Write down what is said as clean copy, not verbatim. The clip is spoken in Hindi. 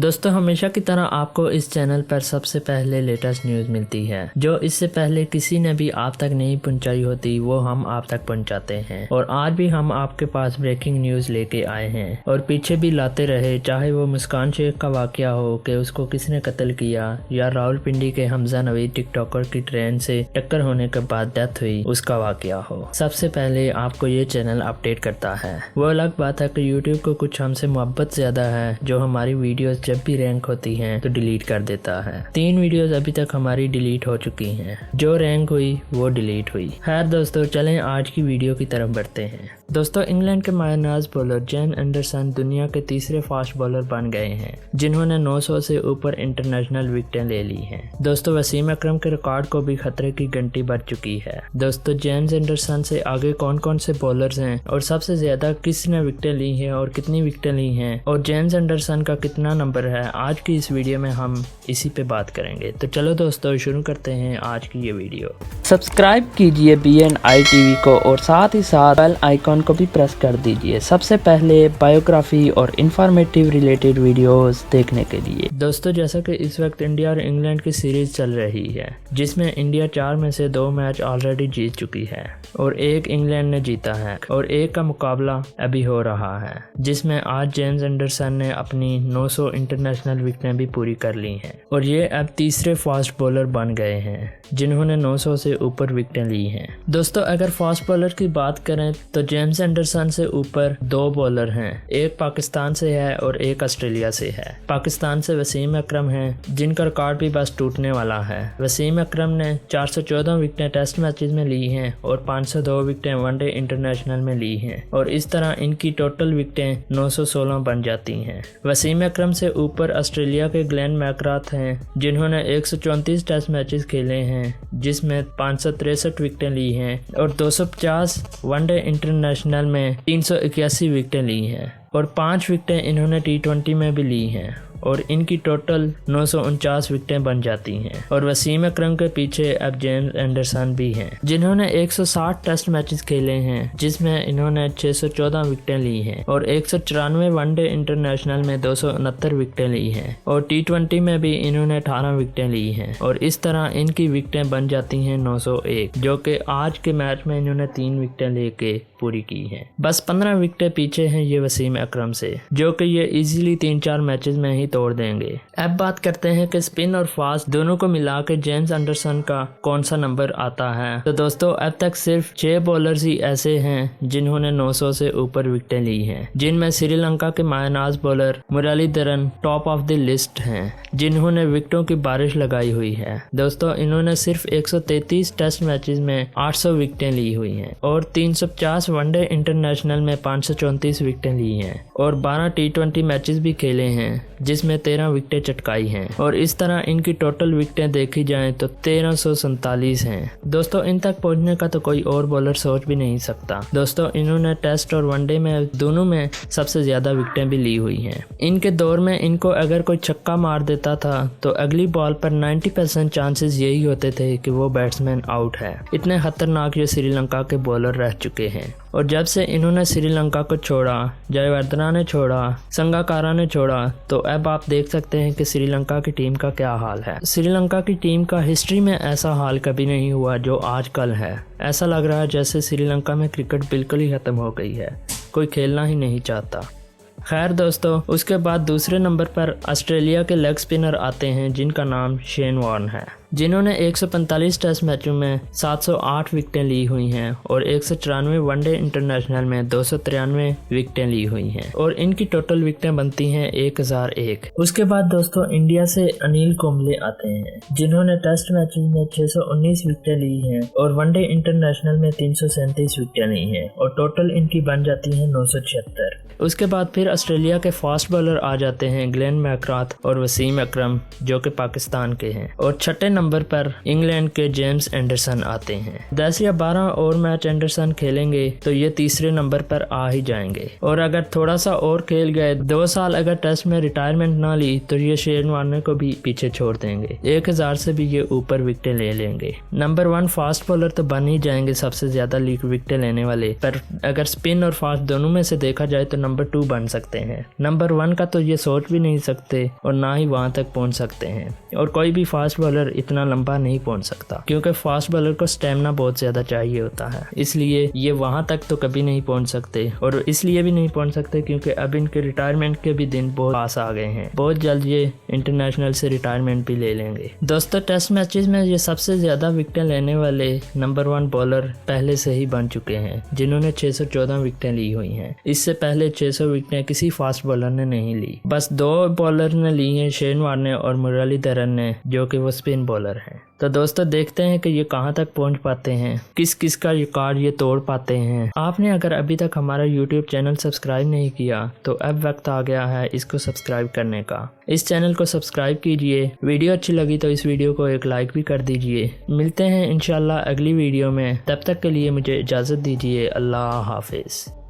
दोस्तों हमेशा की तरह आपको इस चैनल पर सबसे पहले लेटेस्ट न्यूज़ मिलती है जो इससे पहले किसी ने भी आप तक नहीं पहुंचाई होती, वो हम आप तक पहुंचाते हैं। और आज भी हम आपके पास ब्रेकिंग न्यूज़ लेके आए हैं और पीछे भी लाते रहे, चाहे वो मुस्कान शेख का वाकया हो कि उसको किसने कत्ल किया या रावलपिंडी के हमजा नवीद टिकटॉकर की ट्रेन से टक्कर होने के बाद डेथ हुई उसका वाकया हो। सबसे पहले आपको ये चैनल अपडेट करता है। वो अलग बात है कि यूट्यूब को कुछ हमसे मोहब्बत ज्यादा है, जो हमारी वीडियोस जब भी रैंक होती हैं तो डिलीट कर देता है। 3 वीडियोस अभी तक हमारी डिलीट हो चुकी हैं, जो रैंक हुई वो डिलीट हुई। खैर दोस्तों चलें आज की वीडियो की तरफ बढ़ते हैं। दोस्तों इंग्लैंड के मायनाज बॉलर जेम्स एंडरसन दुनिया के तीसरे फास्ट बॉलर बन गए हैं, जिन्होंने 900 से ऊपर इंटरनेशनल विकेटें ले ली हैं। दोस्तों वसीम अकरम के रिकॉर्ड को भी खतरे की घंटी बज चुकी है। दोस्तों जेम्स एंडरसन से आगे कौन कौन से बॉलर्स हैं और सबसे ज्यादा किसने विकेटें ली हैं और कितनी विकेटें ली हैं और जेम्स एंडरसन का कितना नंबर है, आज की इस वीडियो में हम इसी पे बात करेंगे। तो चलो दोस्तों शुरू करते हैं आज की ये वीडियो। सब्सक्राइब कीजिए BNI टीवी को और साथ ही साथ बेल आइकॉन को भी प्रेस कर दीजिए सबसे पहले बायोग्राफी और इंफॉर्मेटिव रिलेटेड वीडियोस देखने के लिए। दोस्तों जैसा कि इस वक्त इंडिया और इंग्लैंड की सीरीज चल रही है, जिसमें इंडिया 4 में से 2 मैच ऑलरेडी जीत चुकी है और 1 इंग्लैंड ने जीता है और 1 का मुकाबला अभी हो रहा है, जिसमें आज जेम्स एंडरसन ने अपनी 900 इंटरनेशनल विकेटें भी पूरी कर ली हैं और ये अब तीसरे फास्ट बॉलर बन गए हैं जिन्होंने 900 से ऊपर विकेटें ली हैं। दोस्तों अगर फास्ट बॉलर की बात करें तो जेम्स एंडरसन से ऊपर 2 बॉलर हैं, एक पाकिस्तान से है और एक ऑस्ट्रेलिया से है। पाकिस्तान से वसीम अकरम हैं, जिनका रिकॉर्ड भी बस टूटने वाला है। वसीम अकरम ने 414 विकेटें टेस्ट मैचेस में ली हैं और 502 विकेटें वनडे इंटरनेशनल में ली हैं और इस तरह इनकी टोटल विकेटें 916 बन जाती हैं। वसीम अकरम से ऊपर ऑस्ट्रेलिया के ग्लेन मैकग्राथ हैं, जिन्होंने 134 टेस्ट मैचेस खेले हैं, जिसमें 563 विकेटें ली हैं और 250 वनडे इंटरनेशनल में 381 विकेटें ली हैं और 5 विकेटें इन्होंने T20 में भी ली हैं और इनकी टोटल 949 विकेटें बन जाती हैं। और वसीम अकरम के पीछे अब जेम्स एंडरसन भी हैं, जिन्होंने 160 टेस्ट मैचेस खेले हैं, जिसमें इन्होंने 614 विकेटें ली हैं और 194 वनडे इंटरनेशनल में 269 विकेटें ली हैं और T20 में भी इन्होंने 18 विकेटें ली हैं और इस तरह इनकी विकेटें बन जाती हैं 901, जो कि आज के मैच में इन्होंने 3 विकेटें लेके पूरी की हैं। बस 15 विकेटें पीछे हैं ये वसीम अकरम से, जो कि ये इजीली 3-4 मैचेस में ही तोड़ देंगे। अब बात करते हैं कि स्पिन और फास्ट दोनों को मिला के जेम्स एंडरसन का कौन सा नंबर आता है। तो दोस्तों अब तक सिर्फ 6 बॉलर्स ही ऐसे हैं जिन्होंने 900 से ऊपर विकेटें ली हैं, जिनमें श्रीलंका के मायनाज bowler Muralidharan top of the list हैं, जिन्होंने विकेटों की बारिश लगाई हुई है। दोस्तों इन्होंने सिर्फ 133 टेस्ट मैचेस में 800 विकेटें ली हुई हैं और 350 वनडे इंटरनेशनल में 534 विकेटें ली हैं और 12 T20 मैचेस भी खेले हैं, जिसमें 13 विकेटें चटकाई हैं और इस तरह इनकी टोटल विकेटें देखी जाएं तो 1347 हैं। दोस्तों इन तक पहुंचने का तो कोई और बॉलर सोच भी नहीं सकता। दोस्तों इन्होंने टेस्ट और वनडे में दोनों में सबसे ज्यादा विकेटें भी ली हुई हैं। इनके दौर में इनको अगर कोई छक्का मार देता था तो अगली बॉल पर 90% चांसेस यही होते थे कि वो बैट्समैन आउट है। इतने खतरनाक ये श्रीलंका के बॉलर रह चुके हैं और जब से इन्होंने श्रीलंका को छोड़ा, जयवर्धना ने छोड़ा, संगाकारा ने छोड़ा, तो अब आप देख सकते हैं कि श्रीलंका की टीम का क्या हाल है। श्रीलंका की टीम का हिस्ट्री में ऐसा हाल कभी नहीं हुआ जो आजकल है। ऐसा लग रहा है जैसे श्रीलंका में क्रिकेट बिल्कुल ही खत्म हो गई है, कोई खेलना ही नहीं चाहता। खैर दोस्तों उसके बाद दूसरे नंबर पर ऑस्ट्रेलिया के लेग स्पिनर आते हैं, जिनका नाम शेन वॉर्न है, जिन्होंने 145 टेस्ट मैचों में 708 विकेटें ली हुई हैं और 194 वनडे इंटरनेशनल में 293 विकेटें ली हुई हैं और इनकी टोटल विकेटें बनती हैं 1001। उसके बाद दोस्तों इंडिया से अनिल कुंबले आते हैं, जिन्होंने टेस्ट मैचेस में 619 विकेटें ली हैं और वनडे इंटरनेशनल में 337 विकेटें ली हैं और टोटल इनकी बन जाती है 976। उसके बाद फिर ऑस्ट्रेलिया के फास्ट बॉलर आ जाते हैं ग्लेन मैकग्राथ और वसीम अकरम, जो कि पाकिस्तान के हैं और छठे नंबर पर इंग्लैंड के जेम्स एंडरसन आते हैं। 10 या 12 और मैच एंडरसन खेलेंगे तो ये तीसरे नंबर पर आ ही जाएंगे और अगर थोड़ा सा और खेल गए, 2 साल अगर टेस्ट में रिटायरमेंट ना ली, तो ये शेन वॉर्न को भी पीछे छोड़ देंगे। 1000 से भी ये ऊपर विकेटें ले लेंगे। नंबर 1 फास्ट बॉलर तो बन ही जाएंगे सबसे ज्यादा विकेटें लेने वाले, पर अगर स्पिन और फास्ट दोनों में से देखा जाए तो नंबर 2 बन सकते हैं। नंबर 1 का तो ये सोच भी नहीं सकते और ना ही वहां तक पहुंच सकते हैं। और कोई भी फास्ट बॉलर इतना लंबा नहीं पहुंच सकता, क्योंकि फास्ट बॉलर को स्टेमिना बहुत ज्यादा चाहिए होता है, इसलिए ये वहां तक तो कभी नहीं पहुंच सकते। और इसलिए भी नहीं पहुंच सकते क्योंकि अब इनके रिटायरमेंट के भी दिन बहुत पास आ गए हैं। बहुत जल्द ये इंटरनेशनल से रिटायरमेंट भी ले लेंगे। दोस्तों, टेस्ट मैचेस में ये सबसे ज्यादा विकेटें लेने वाले नंबर 1 बॉलर पहले से ही बन चुके हैं, जिन्होंने 614 विकेटें ली हुई हैं। इससे पहले 600 विकेटें किसी फास्ट बॉलर ने नहीं ली। बस 2 बॉलर ने ली हैं, शेन वार्ने और मुरलीधरन ने, जो कि वो स्पिन बॉलर हैं। तो दोस्तों, देखते हैं कि ये कहां तक पहुंच पाते हैं, किस किस का रिकॉर्ड ये तोड़ पाते हैं। आपने अगर अभी तक हमारा YouTube चैनल सब्सक्राइब नहीं किया तो अब वक्त आ गया है इसको सब्सक्राइब करने का। इस चैनल को सब्सक्राइब कीजिए। वीडियो अच्छी लगी तो इस वीडियो को एक लाइक भी कर दीजिए। मिलते हैं इंशाल्लाह अगली वीडियो में, तब तक के लिए मुझे इजाज़त दीजिए। अल्लाह हाफिज़।